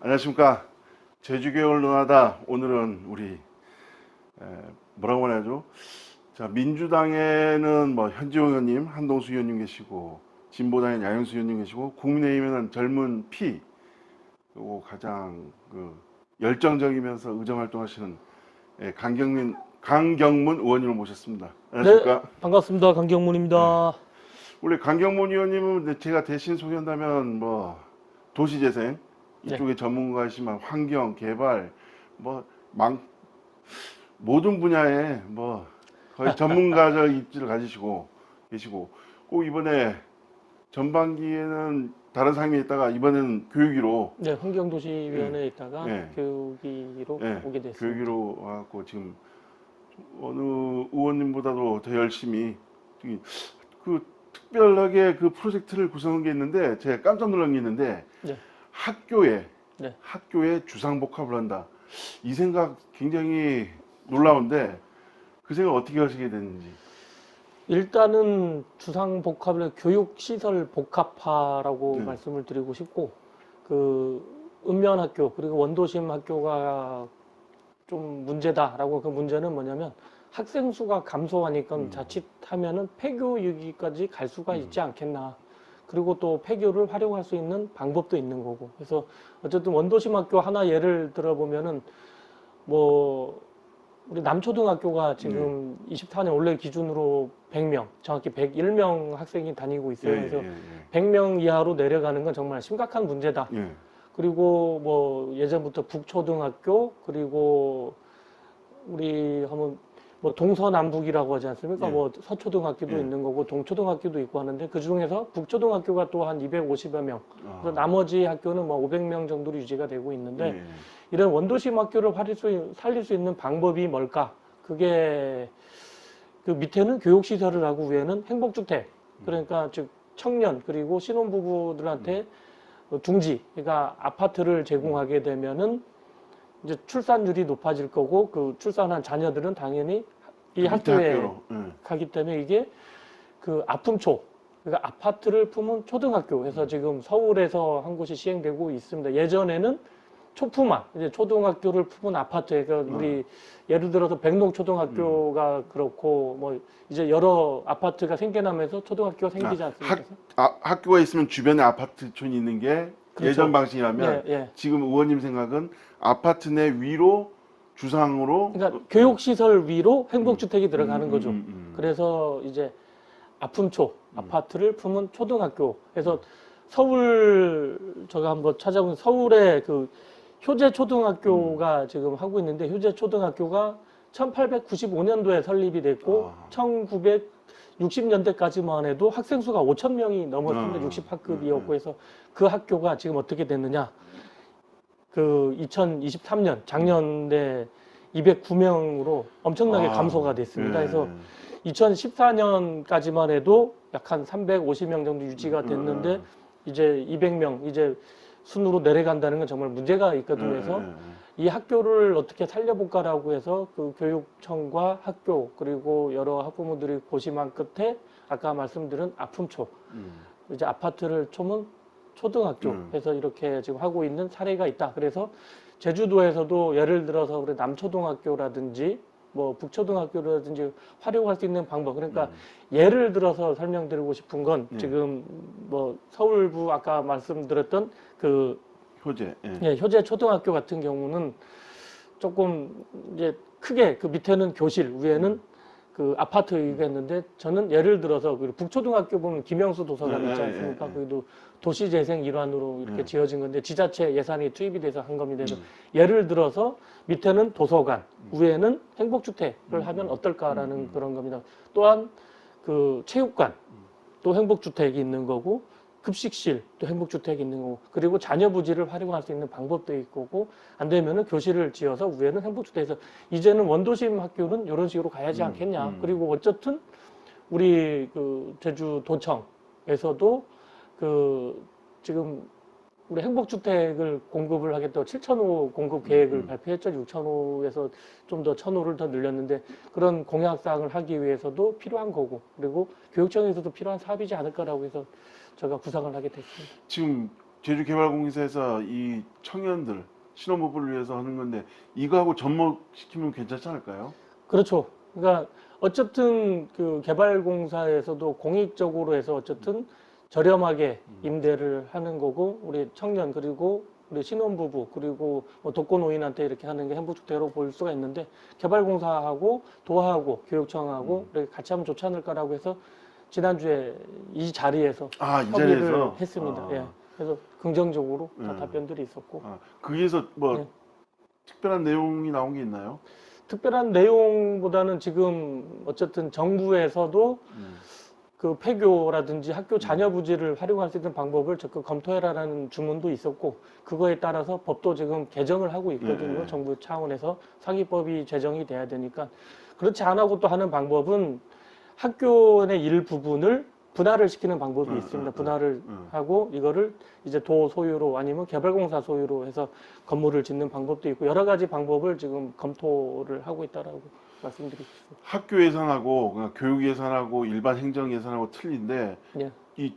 안녕하십니까. 제주개월 논하다. 오늘은 우리 뭐라고 말해야죠? 자, 민주당에는 뭐 현지호 의원님, 한동수 의원님 계시고, 진보당엔 야영수 의원님 계시고, 국민의힘에는 젊은 피, 그리고 가장 열정적이면서 의정 활동하시는 강경문 의원님을 모셨습니다. 안녕하십니까? 네, 반갑습니다. 강경문입니다. 원래 강경문 의원님은 제가 대신 소개한다면 뭐 도시재생 이쪽에 전문가이시면 환경, 개발, 뭐 모든 분야에 뭐 거의 전문가적 입지를 가지시고 계시고, 꼭 이번에 전반기에는 다른 상임위에 있다가 이번에는 교육위로 네, 환경도시위원회에 있다가 네. 교육위로 오게 됐습니다. 교육위로 와갖고 지금 어느 의원님보다도 더 열심히 특별하게 그 프로젝트를 구성한 게 있는데 제가 깜짝 놀란 게 있는데 네. 학교에 주상복합을 한다. 이 생각 굉장히 놀라운데 그 생각 어떻게 하시게 됐는지. 일단은 주상복합을 교육시설 복합화라고 말씀을 드리고 싶고, 읍면학교 그리고 원도심 학교가 좀 문제다라고. 그 문제는 뭐냐면 학생 수가 감소하니까 자칫하면은 폐교 유기까지 갈 수가 있지 않겠나. 그리고 또 폐교를 활용할 수 있는 방법도 있는 거고. 그래서 어쨌든 원도심 학교 하나 예를 들어보면은 뭐 우리 남초등학교가 지금 24년 올해 기준으로 100명, 정확히 101명 학생이 다니고 있어요. 그래서 100명 이하로 내려가는 건 정말 심각한 문제다. 그리고 뭐 예전부터 북초등학교, 그리고 우리 하면 뭐 동서남북이라고 하지 않습니까? 뭐 서초등학교도 있는 거고 동초등학교도 있고 하는데, 그 중에서 북초등학교가 또 한 250여 명, 그래서 나머지 학교는 뭐 500명 정도로 유지가 되고 있는데, 이런 원도심 학교를 살릴 수 있는 방법이 뭘까? 그게 그 밑에는 교육시설을 하고 위에는 행복주택, 그러니까 즉 청년 그리고 신혼부부들한테 둥지, 그러니까 아파트를 제공하게 되면은 이제 출산율이 높아질 거고, 그 출산한 자녀들은 당연히 이 학교에 가기 때문에 이게 그 아픔초, 그러니까 아파트를 품은 초등학교 해서 지금 서울에서 한 곳이 시행되고 있습니다. 예전에는 초품화, 이제 초등학교를 품은 아파트, 그러니까 우리 예를 들어서 백록초등학교가 그렇고 뭐 이제 여러 아파트가 생겨나면서 초등학교가 생기지 않습니까? 학교가 있으면 주변에 아파트촌이 있는 게 그렇죠. 예전 방식이라면 지금 의원님 생각은 아파트 내 위로 주상으로, 그러니까 교육시설 위로 행복주택이 들어가는 거죠. 그래서 이제 아픔초, 아파트를 품은 초등학교 해서 서울, 제가 한번 찾아본 서울의 그 효재초등학교가 지금 하고 있는데, 효재초등학교가 1895년도에 설립이 됐고 1960년대까지만 해도 학생 수가 5,000명이 넘었습니다. 60학급이었고 해서 그 학교가 지금 어떻게 됐느냐. 그 2023년 작년에 209명으로 엄청나게 감소가 됐습니다. 그래서 2014년까지만 해도 약 한 350명 정도 유지가 됐는데 이제 200명 이제 순으로 내려간다는 건 정말 문제가 있거든요. 그래서 이 학교를 어떻게 살려볼까라고 해서 그 교육청과 학교 그리고 여러 학부모들이 고심한 끝에 아까 말씀드린 아픔초, 이제 아파트를 품은 초등학교 해서 이렇게 지금 하고 있는 사례가 있다. 그래서 제주도에서도 예를 들어서 우리 남초등학교라든지 뭐 북초등학교라든지 활용할 수 있는 방법, 그러니까 예를 들어서 설명드리고 싶은 건 지금 뭐 서울부 아까 말씀드렸던 그 효재 초등학교 같은 경우는 조금 이제 크게 그 밑에는 교실, 위에는 그 아파트가 있는데, 저는 예를 들어서 그 북초등학교 보면 김영수 도서관 있지 않습니까? 거기도 도시재생 일환으로 이렇게 지어진 건데 지자체 예산이 투입이 돼서 한 겁니다. 그래서 예를 들어서 밑에는 도서관, 위에는 행복주택을 하면 어떨까라는 그런 겁니다. 또한 그 체육관, 또 행복주택이 있는 거고, 급식실, 또 행복주택이 있는 거고, 그리고 자녀 부지를 활용할 수 있는 방법도 있고, 안 되면은 교실을 지어서 위에는 행복주택에서 이제는 원도심 학교는 이런 식으로 가야지 않겠냐. 그리고 어쨌든 우리 그 제주도청에서도 그 지금 우리 행복주택을 공급을 하겠다고 7,000호 공급 계획을 발표했죠. 6,000호에서 좀 더 1,000호를 더 늘렸는데, 그런 공약사항을 하기 위해서도 필요한 거고, 그리고 교육청에서도 필요한 사업이지 않을까라고 해서 제가 구상을 하게 됐습니다. 지금 제주개발공사에서 이 청년들 신혼부부를 위해서 하는 건데 이거하고 접목시키면 괜찮지 않을까요? 그렇죠. 그러니까 어쨌든 그 개발공사에서도 공익적으로 해서 어쨌든 저렴하게 임대를 하는 거고 우리 청년 그리고 우리 신혼부부 그리고 뭐 독거노인한테 이렇게 하는 게 행복주택으로 볼 수가 있는데 개발공사하고 도하고 교육청하고 이렇게 같이 하면 좋지 않을까라고 해서 지난주에 이 자리에서 이 협의를 자리에서 했습니다. 예. 그래서 긍정적으로 다 예. 답변들이 있었고 거기에서 뭐 예. 특별한 내용이 나온 게 있나요? 특별한 내용보다는 지금 어쨌든 정부에서도 그 폐교라든지 학교 자녀 부지를 활용할 수 있는 방법을 적극 검토해라라는 주문도 있었고 그거에 따라서 법도 지금 개정을 하고 있거든요. 네. 정부 차원에서 사기법이 제정이 돼야 되니까 그렇지 않아고 또 하는 방법은 학교 내 일부분을 분할을 시키는 방법이 있습니다. 분할을 하고 이거를 이제 도 소유로 아니면 개발공사 소유로 해서 건물을 짓는 방법도 있고 여러 가지 방법을 지금 검토를 하고 있다라고 말씀드리겠습니다. 학교 예산하고 그러니까 교육 예산하고 일반 행정 예산하고 틀린데 예. 이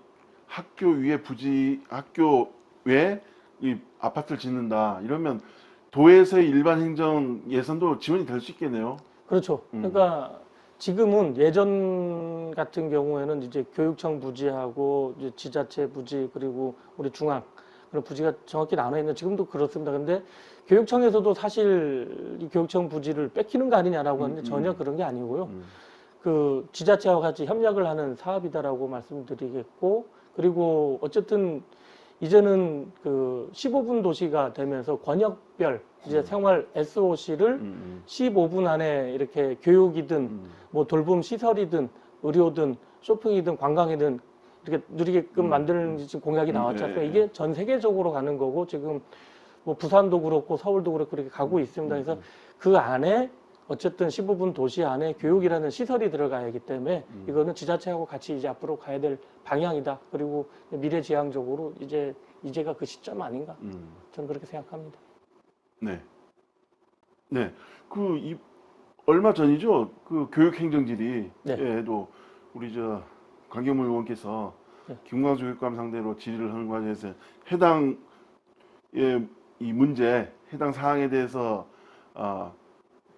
학교 위에 부지 학교 외에 이 아파트를 짓는다 이러면 도에서의 일반 행정 예산도 지원이 될 수 있겠네요. 그렇죠. 그러니까 지금은 예전 같은 경우에는 이제 교육청 부지하고 이제 지자체 부지 그리고 우리 중앙 그런 부지가 정확히 나눠 있는 지금도 그렇습니다. 근데 교육청에서도 사실 이 교육청 부지를 뺏기는 거 아니냐라고 하는데 전혀 그런 게 아니고요. 그 지자체와 같이 협력을 하는 사업이다라고 말씀드리겠고 그리고 어쨌든 이제는 그 15분 도시가 되면서 권역별 이제 생활 SOC를 15분 안에 이렇게 교육이든 뭐 돌봄 시설이든 의료든 쇼핑이든 관광이든 이렇게 누리게끔 만드는 지금 공약이 나왔지 않습니까? 이게 전 세계적으로 가는 거고 지금 뭐 부산도 그렇고 서울도 그렇고 그렇게 가고 있습니다. 그래서 그 안에 어쨌든 15분 도시 안에 교육이라는 시설이 들어가야 하기 때문에 이거는 지자체하고 같이 이제 앞으로 가야 될 방향이다. 그리고 미래지향적으로 이제가 그 시점 아닌가? 저는 그렇게 생각합니다. 네. 네. 얼마 전이죠. 그 교육행정질의 네. 에도 우리 강경무 의원께서 네. 김광수 교육감 상대로 질의를 하는 과정에서 해당 이 문제, 해당 사항에 대해서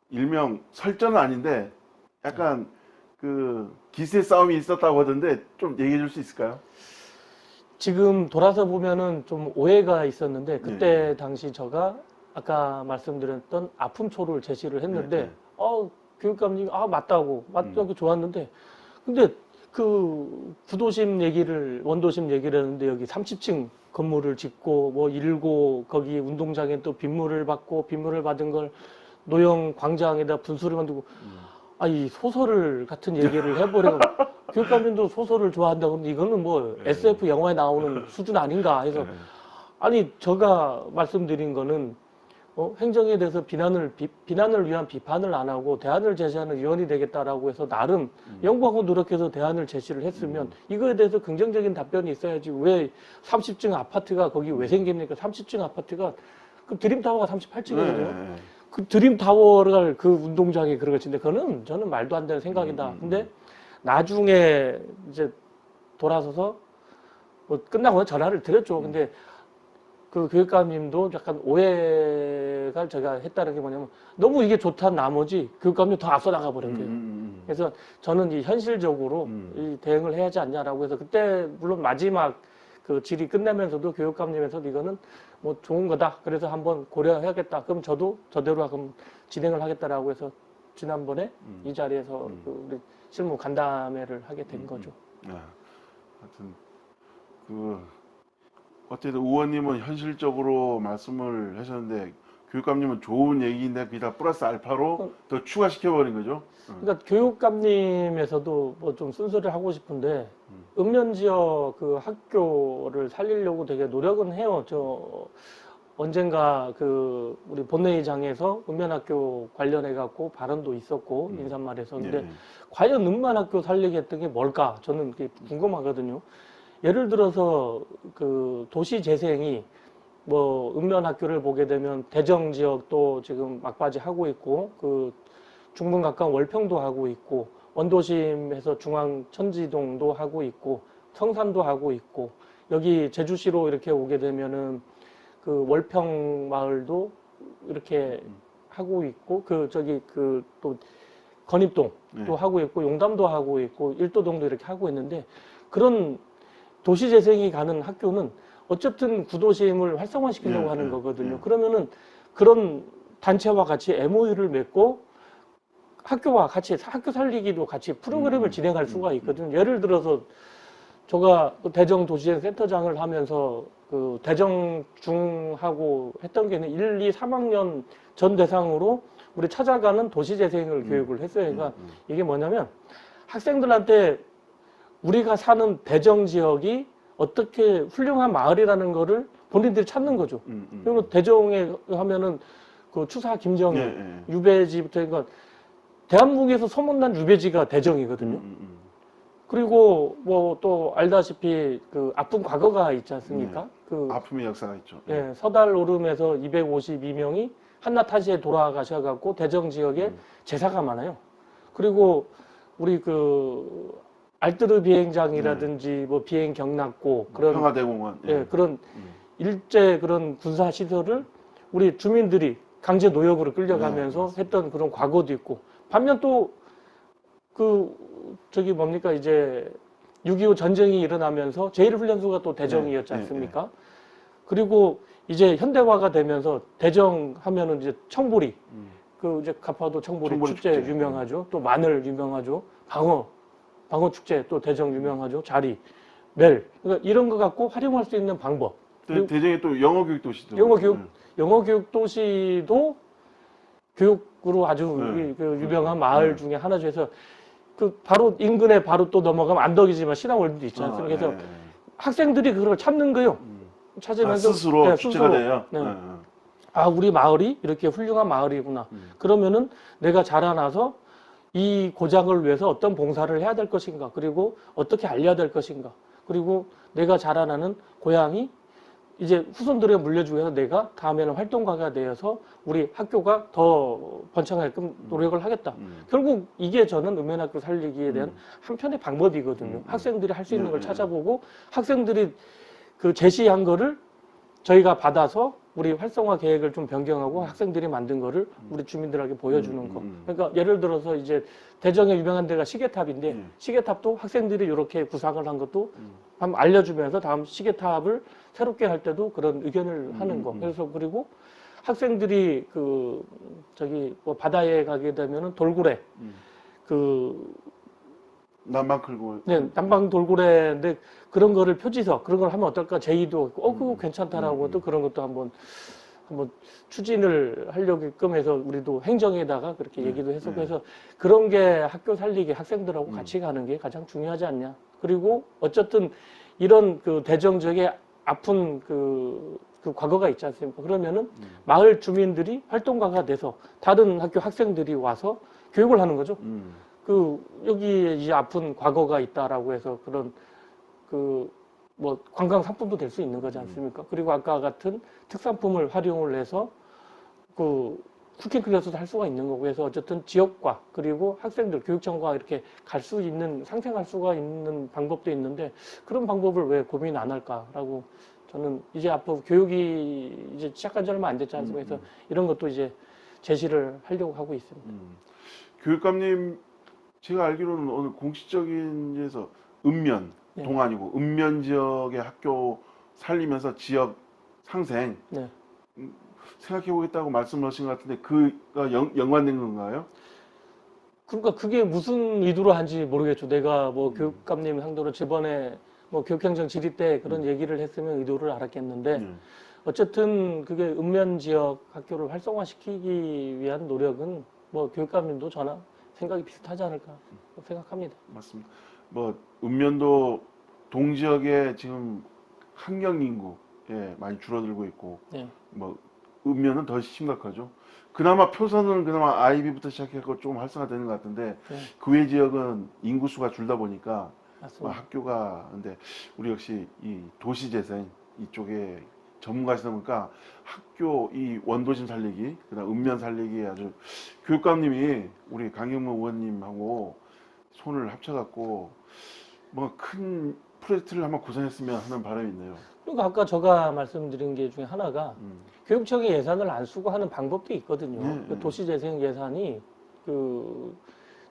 일명 설전은 아닌데 약간 그 기세 싸움이 있었다고 하던데 좀 얘기해 줄 수 있을까요? 지금 돌아서 보면은 좀 오해가 있었는데 그때 당시 제가 아까 말씀드렸던 아픔초를 제시를 했는데 교육감님이 맞다고 좋았는데 근데 그 구도심 얘기를 원도심 얘기를 했는데 여기 30층 건물을 짓고 뭐 일고 거기 운동장에 또 빗물을 받고 빗물을 받은 걸 노영 광장에다 분수를 만들고 이 소설을 같은 얘기를 해버리면 교육감님도 소설을 좋아한다고 하는데 이거는 뭐 SF 영화에 나오는 수준 아닌가 해서 아니 제가 말씀드린 거는 행정에 대해서 비난을 위한 비판을 안 하고 대안을 제시하는 위원이 되겠다라고 해서 나름 연구하고 노력해서 대안을 제시를 했으면 이거에 대해서 긍정적인 답변이 있어야지 왜 30층 아파트가 거기 왜 생깁니까? 30층 아파트가 그 드림타워가 38층이거든요. 그 드림타워를 그 운동장에 그런 것인데 그거는 저는 말도 안 되는 생각이다. 근데 나중에 이제 돌아서서 뭐 끝나고 전화를 드렸죠. 근데 그 교육감님도 약간 오해가 제가 했다는 게 뭐냐면 너무 이게 좋다는 나머지 교육감님 더 앞서 나가 버린 거예요. 그래서 저는 이 현실적으로 이 대응을 해야 하지 않냐라고 해서 그때 물론 마지막 그 질의 끝내면서도 교육감님에서 이거는 뭐 좋은 거다. 그래서 한번 고려해야겠다. 그럼 저도 저대로 그럼 진행을 하겠다라고 해서 지난번에 이 자리에서 그 우리 실무 간담회를 하게 된 거죠. 하여튼 어쨌든 의원님은 현실적으로 말씀을 하셨는데 교육감님은 좋은 얘기인데 그게 다 플러스 알파로 더 추가시켜버린 거죠. 그러니까 교육감님에서도 뭐 좀 쓴소리를 하고 싶은데 읍면 지역 그 학교를 살리려고 되게 노력은 해요. 언젠가 그 우리 본회의장에서 읍면학교 관련해 갖고 발언도 있었고 인사말에서 근데 과연 읍면학교 살리겠다는 게 뭘까? 저는 그게 궁금하거든요. 예를 들어서 그 도시 재생이 뭐 읍면학교를 보게 되면 대정 지역도 지금 막바지 하고 있고 그 중문 가까운 월평도 하고 있고 원도심에서 중앙 천지동도 하고 있고 성산도 하고 있고 여기 제주시로 이렇게 오게 되면은 그 월평 마을도 이렇게 하고 있고 그 저기 그 또 건입동 네. 또 하고 있고 용담도 하고 있고 일도동도 이렇게 하고 있는데 그런 도시 재생이 가는 학교는 어쨌든 구도심을 활성화시키려고 네, 하는 네, 거거든요. 네. 그러면은 그런 단체와 같이 MOU를 맺고 학교와 같이 학교 살리기도 같이 프로그램을 진행할 수가 있거든요. 예를 들어서 제가 대정 도시재생 센터장을 하면서 그 대정 중하고 했던 게는 1, 2, 3학년 전 대상으로 우리 찾아가는 도시재생을 교육을 했어요. 그러니까 이게 뭐냐면 학생들한테 우리가 사는 대정 지역이 어떻게 훌륭한 마을이라는 거를 본인들이 찾는 거죠. 그리고 대정에 하면은 그 추사 김정일, 네, 네. 유배지부터 그러니까 대한민국에서 소문난 유배지가 대정이거든요. 그리고 뭐 또 알다시피 그 아픈 과거가 있지 않습니까? 그 아픔의 역사가 있죠. 예, 서달 오름에서 252명이 한나타시에 돌아가셔갖고 대정 지역에 제사가 많아요. 그리고 우리 그 알뜨르 비행장이라든지 뭐 비행 경납고 그런 평화대공원. 예, 그런 일제 그런 군사 시설을 우리 주민들이 강제 노역으로 끌려가면서 했던 그런 과거도 있고 반면 또 그 저기 뭡니까 이제 6.25 전쟁이 일어나면서 제1훈련소가 또 대정이었지 않습니까? 그리고 이제 현대화가 되면서 대정 하면은 이제 청보리 그 이제 가파도 청보리 축제 유명하죠. 또 마늘 유명하죠. 방어 축제 또 대정 유명하죠. 자리, 멜. 그러니까 이런 거 갖고 활용할 수 있는 방법. 대정에 또 영어 교육 도시도. 영어 교육 도시도 교육으로 아주 그 유명한 마을 중에 하나죠. 그래서 그 바로 인근에 바로 또 넘어가면 안덕이지만 신화월드도 있지 않습니까? 그래서 학생들이 그걸 찾는 거예요. 찾으면서 스스로 주체가 돼요. 네. 아, 우리 마을이 이렇게 훌륭한 마을이구나. 그러면은 내가 자라나서 이 고장을 위해서 어떤 봉사를 해야 될 것인가. 그리고 어떻게 알려야 될 것인가. 그리고 내가 자라나는 고향이 이제 후손들에게 물려주기 위해서 내가 다음에는 활동가가 되어서 우리 학교가 더 번창하게끔 노력을 하겠다. 결국 이게 저는 읍면학교 살리기에 대한 한편의 방법이거든요. 학생들이 할 수 있는 걸 찾아보고 학생들이 그 제시한 거를 저희가 받아서 우리 활성화 계획을 좀 변경하고 학생들이 만든 거를 우리 주민들에게 보여주는 거. 그러니까 예를 들어서 이제 대정에 유명한 데가 시계탑인데 시계탑도 학생들이 이렇게 구상을 한 것도 한번 알려주면서 다음 시계탑을 새롭게 할 때도 그런 의견을 하는 거. 그래서 그리고 학생들이 그 저기 뭐 바다에 가게 되면은 돌고래 그 남방 끌고. 네, 남방 돌고래인데 그런 거를 표지서 그런 걸 하면 어떨까 제의도 그거 괜찮다라고 또 그런 것도 한번 추진을 하려게끔 해서 우리도 행정에다가 그렇게 얘기도 해서 그래서 그런 게 학교 살리기 학생들하고 같이 가는 게 가장 중요하지 않냐. 그리고 어쨌든 이런 그 대정 지역에 아픈 그 과거가 있지 않습니까? 그러면은 마을 주민들이 활동가가 돼서 다른 학교 학생들이 와서 교육을 하는 거죠. 그 여기에 이제 아픈 과거가 있다라고 해서 그런 그 뭐 관광 상품도 될 수 있는 거지 않습니까? 그리고 아까 같은 특산품을 활용을 해서 그 쿠킹 클래스도 할 수가 있는 거고 그래서 어쨌든 지역과 그리고 학생들 교육청과 이렇게 갈 수 있는 상생할 수가 있는 방법도 있는데 그런 방법을 왜 고민 안 할까라고 저는 이제 앞으로 교육이 이제 시작한 지 얼마 안 됐지 않습니까? 그래서 이런 것도 이제 제시를 하려고 하고 있습니다. 교육감님 제가 알기로는 오늘 공식적인 데서 읍면 동안이고 읍면 지역의 학교 살리면서 지역 상생 생각해 보겠다고 말씀하신 것 같은데 그가 연관된 건가요? 그러니까 그게 무슨 의도로 한지 모르겠죠. 내가 뭐 교육감님 상대로 저번에 뭐 교육행정 질의 때 그런 얘기를 했으면 의도를 알았겠는데 어쨌든 그게 읍면 지역 학교를 활성화시키기 위한 노력은 뭐 교육감님도 저나 생각이 비슷하지 않을까 생각합니다. 맞습니다. 뭐 읍면도 동지역에 지금 학령 인구에 많이 줄어들고 있고 뭐 읍면은 더 심각하죠. 그나마 표선은 그나마 아이비부터 시작해서 좀 활성화되는 것 같은데 그 외 지역은 인구수가 줄다 보니까 뭐 학교가 근데 우리 역시 이 도시재생 이쪽에 전문가시다 보니까 학교 이 원도심 살리기 그다음 읍면 살리기 아주 교육감님이 우리 강경무 의원님하고 손을 합쳐갖고 뭐 큰 프로젝트를 한번 구성했으면 하는 바람이 있네요. 그리고 아까 제가 말씀드린 게 중에 하나가 교육청이 예산을 안 쓰고 하는 방법도 있거든요. 그 도시재생 예산이 그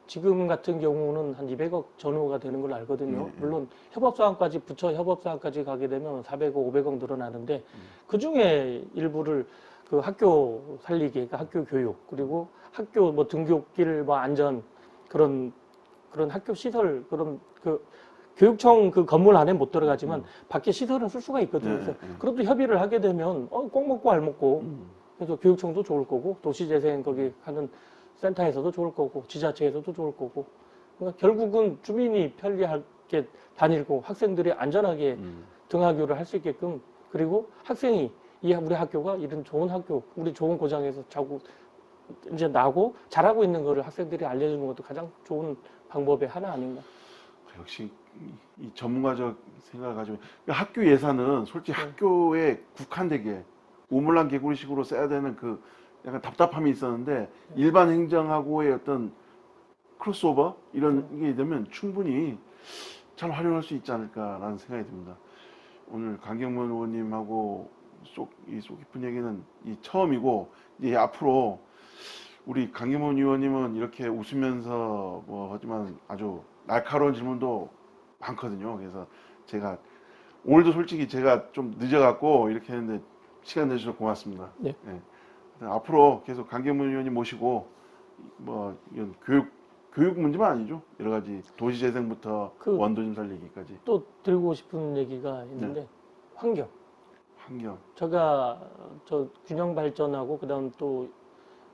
지금 같은 경우는 한 200억 전후가 되는 걸로 알거든요. 물론 협업사항까지 부처 협업사항까지 가게 되면 400억, 500억 늘어나는데 그 중에 일부를 그 학교 살리기, 그러니까 학교 교육 그리고 학교 뭐 등교길 뭐 안전 그런 학교 시설 그런 그 교육청 그 건물 안에 못 들어가지만 밖에 시설은 쓸 수가 있거든요. 그래서 그것도 협의를 하게 되면 꼭 먹고 알 먹고 그래서 교육청도 좋을 거고 도시재생 거기 하는 센터에서도 좋을 거고 지자체에서도 좋을 거고 그러니까 결국은 주민이 편리하게 다니고 학생들이 안전하게 등하교를 할 수 있게끔 그리고 학생이 우리 학교가 이런 좋은 학교 우리 좋은 고장에서 자고 이제 나고 잘하고 있는 거를 학생들이 알려주는 것도 가장 좋은 방법의 하나 아닌가. 역시 이 전문가적 생각을 가지고 학교 예산은 솔직히 학교에 국한되게 우물랑 개구리식으로 써야 되는 그 약간 답답함이 있었는데 일반 행정하고의 어떤 크로스오버 이런 게 되면 충분히 잘 활용할 수 있지 않을까라는 생각이 듭니다. 오늘 강경문 의원님하고 속 깊은 얘기는 이 처음이고 이제 앞으로 우리 강경문 의원님은 이렇게 웃으면서 뭐 하지만 아주 날카로운 질문도 많거든요. 그래서 제가 오늘도 솔직히 제가 좀 늦어갖고 이렇게 했는데 시간 내주셔서 고맙습니다. 네. 네. 앞으로 계속 강경문 의원님 모시고 뭐 이런 교육 문제만 아니죠. 여러 가지 도시재생부터 원도심 살리기까지 또 드리고 싶은 얘기가 있는데 환경. 제가 저 균형 발전하고 그다음 또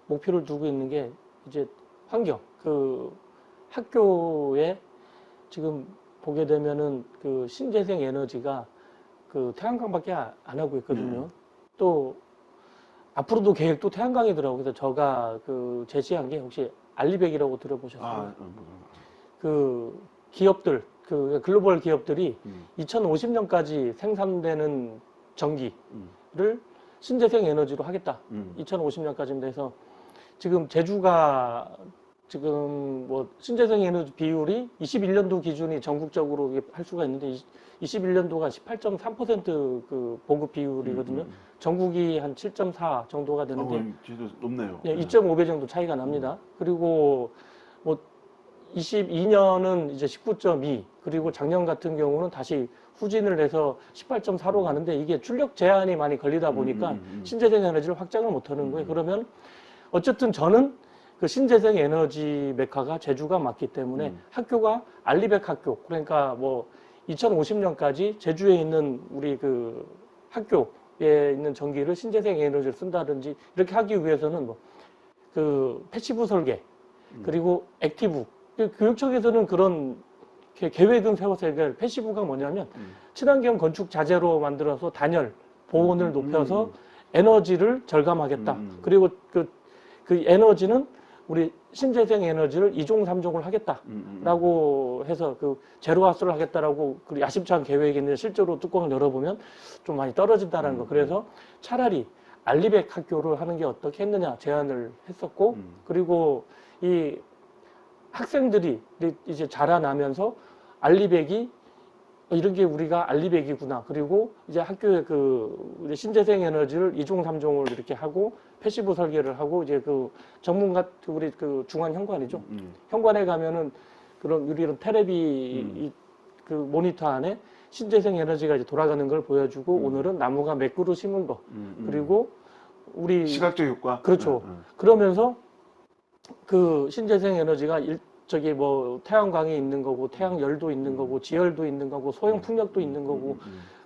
목표를 두고 있는 게 이제 환경. 그 학교에 지금 보게 되면은 그 신재생 에너지가 그 태양광밖에 안 하고 있거든요. 또 앞으로도 계획도 태양광이더라고요. 그래서 제가 그 제시한 게 혹시 알리백이라고 들어보셨어요? 그 기업들, 그 글로벌 기업들이 2050년까지 생산되는 전기를 신재생 에너지로 하겠다. 2050년까지입니다. 그래서 지금 제주가 지금 뭐 신재생 에너지 비율이 21년도 기준이 전국적으로 할 수가 있는데 21년도가 18.3% 그 보급 비율이거든요. 전국이 한 7.4 정도가 되는데 제도 높네요. 네, 2.5배 정도 차이가 납니다. 그리고 뭐 22년은 이제 19.2 그리고 작년 같은 경우는 다시 후진을 해서 18.4로 가는데 이게 출력 제한이 많이 걸리다 보니까 신재생 에너지를 확장을 못하는 거예요. 그러면 어쨌든 저는 그 신재생 에너지 메카가 제주가 맞기 때문에 학교가 알리백 학교 그러니까 뭐 2050년까지 제주에 있는 우리 그 학교에 있는 전기를 신재생 에너지를 쓴다든지 이렇게 하기 위해서는 뭐 그 패시브 설계 그리고 액티브 교육청에서는 그런 계획은 세웠어요. 그러니까 패시브가 뭐냐면 친환경 건축 자재로 만들어서 단열 보온을 높여서 에너지를 절감하겠다. 그리고 그 에너지는 우리 신재생 에너지를 2종, 3종을 하겠다라고 해서 그 제로하우스를 하겠다라고 그 야심찬 계획이 있는데 실제로 뚜껑을 열어보면 좀 많이 떨어진다는 거. 그래서 차라리 알리백 학교를 하는 게 어떻게 했느냐 제안을 했었고 그리고 이 학생들이 이제 자라나면서 알리백이 이런 게 우리가 알리백이구나. 그리고 이제 학교에 그 신재생 에너지를 2종, 3종을 이렇게 하고 패시브 설계를 하고 이제 그 전문가 우리 그 중앙 현관이죠. 현관에 가면은 그런 이런 테레비 그 모니터 안에 신재생 에너지가 이제 돌아가는 걸 보여주고 오늘은 나무가 몇 그루 심은 거 그리고 우리 시각적 효과 그렇죠. 그러면서 그 신재생 에너지가 저기 뭐 태양광이 있는 거고 태양열도 있는 거고 지열도 있는 거고 소형 풍력도 있는 거고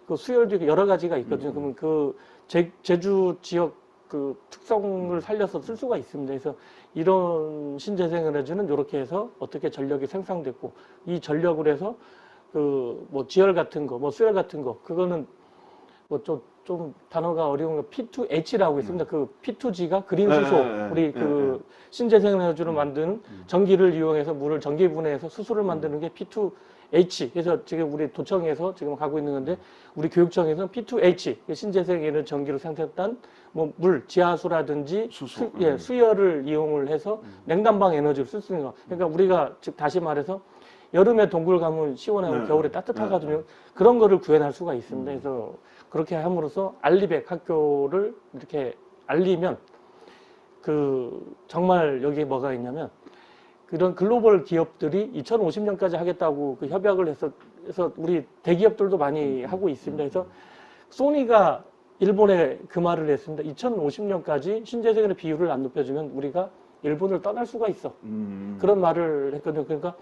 그 수열도 여러 가지가 있거든요. 그러면 그 제주 지역 그 특성을 살려서 쓸 수가 있습니다. 그래서 이런 신재생 에너지는 이렇게 해서 어떻게 전력이 생산됐고 이 전력을 해서 그 뭐 지열 같은 거, 뭐 수열 같은 거 그거는 뭐 좀 단어가 어려운 거 P2H라고 있습니다. 그 P2G가 그린 수소, 우리 그 신재생 에너지로 만드는 전기를 이용해서 물을 전기 분해해서 수소를 만드는 게 P2H. 그래서 지금 우리 도청에서 지금 가고 있는 건데 우리 교육청에서는 P2H 신재생 에너지 전기를 생산한 뭐 물, 지하수라든지 수열을 이용을 해서 냉난방 에너지를 쓸 수 있는 거. 그러니까 우리가 즉 다시 말해서 여름에 동굴 가면 시원하고 네. 겨울에 따뜻하거든요. 네. 그런 거를 구현할 수가 있습니다. 그래서 그렇게 함으로써 알리백 학교를 이렇게 알리면 정말 여기에 뭐가 있냐면 그런 글로벌 기업들이 2050년까지 하겠다고 협약을 해서 우리 대기업들도 많이 하고 있습니다. 그래서 소니가 일본에 그 말을 했습니다. 2050년까지 신재생의 비율을 안 높여주면 우리가 일본을 떠날 수가 있어. 그런 말을 했거든요. 그러니까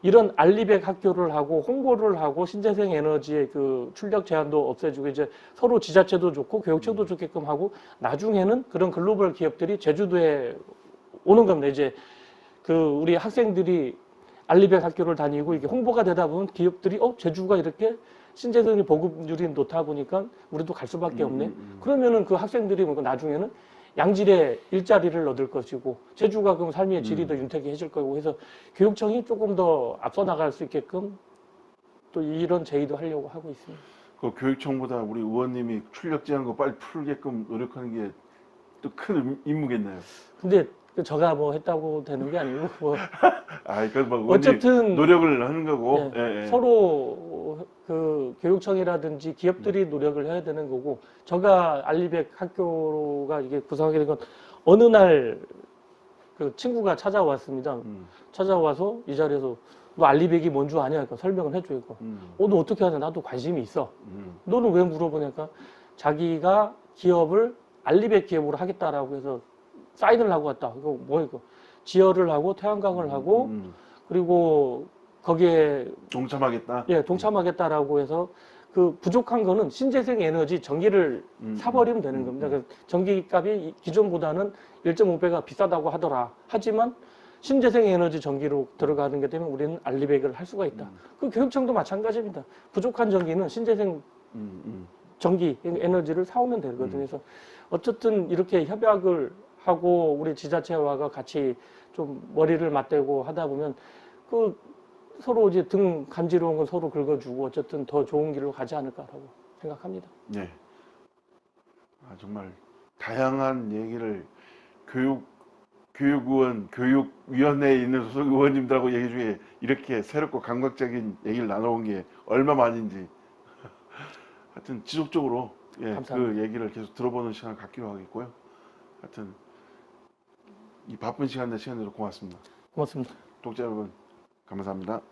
이런 알리백 학교를 하고 홍보를 하고 신재생 에너지의 출력 제한도 없애주고 이제 서로 지자체도 좋고 교육청도 좋게끔 하고 나중에는 그런 글로벌 기업들이 제주도에 오는 겁니다. 이제 우리 학생들이 알리백 학교를 다니고 이게 홍보가 되다 보면 기업들이 제주가 이렇게 신재생의 보급률이 높다 보니까 우리도 갈 수밖에 없네. 그러면은 그 학생들이 나중에는 양질의 일자리를 얻을 것이고 제주가 그럼 삶의 질이 더 윤택해질 거고 해서 교육청이 조금 더 앞서 나갈 수 있게끔 또 이런 제의도 하려고 하고 있습니다. 그 교육청보다 우리 의원님이 출력 제한 거 빨리 풀게끔 노력하는 게 또 큰 임무겠네요. 근데 저가 뭐 했다고 되는 게 아니고 뭐 어쨌든 노력을 하는 거고 서로 교육청이라든지 기업들이 노력을 해야 되는 거고 저가 알리백 학교가 이게 구성하게 된 건 어느 날 친구가 찾아왔습니다. 찾아와서 이 자리에서 너 알리백이 뭔 줄 아냐? 그러니까 설명을 해주고 너 어떻게 하냐? 나도 관심이 있어. 너는 왜 물어보니까 자기가 기업을 알리백 기업으로 하겠다라고 해서 사인을 하고 왔다. 이거 지혈을 하고 태양광을 하고 그리고 거기에 동참하겠다. 예, 동참하겠다라고 해서 부족한 거는 신재생 에너지 전기를 사버리면 되는 겁니다. 그래서 전기값이 기존보다는 1.5배가 비싸다고 하더라. 하지만 신재생 에너지 전기로 들어가는 게 되면 우리는 알리백을 할 수가 있다. 교육청도 마찬가지입니다. 부족한 전기는 신재생 전기 에너지를 사오면 되거든요. 그래서 어쨌든 이렇게 협약을 하고 우리 지자체와 같이 좀 머리를 맞대고 하다 보면 서로 이제 등 간지러운 건 서로 긁어주고 어쨌든 더 좋은 길로 가지 않을까라고 생각합니다. 네. 정말 다양한 얘기를 교육의원, 교육위원회에 있는 소속 의원님들하고 얘기 중에 이렇게 새롭고 감각적인 얘기를 나눠본 게 얼마만인지 하여튼 지속적으로 그 얘기를 계속 들어보는 시간을 갖기로 하겠고요. 하여튼 이 바쁜 시간 내서 고맙습니다. 고맙습니다. 독자 여러분 감사합니다.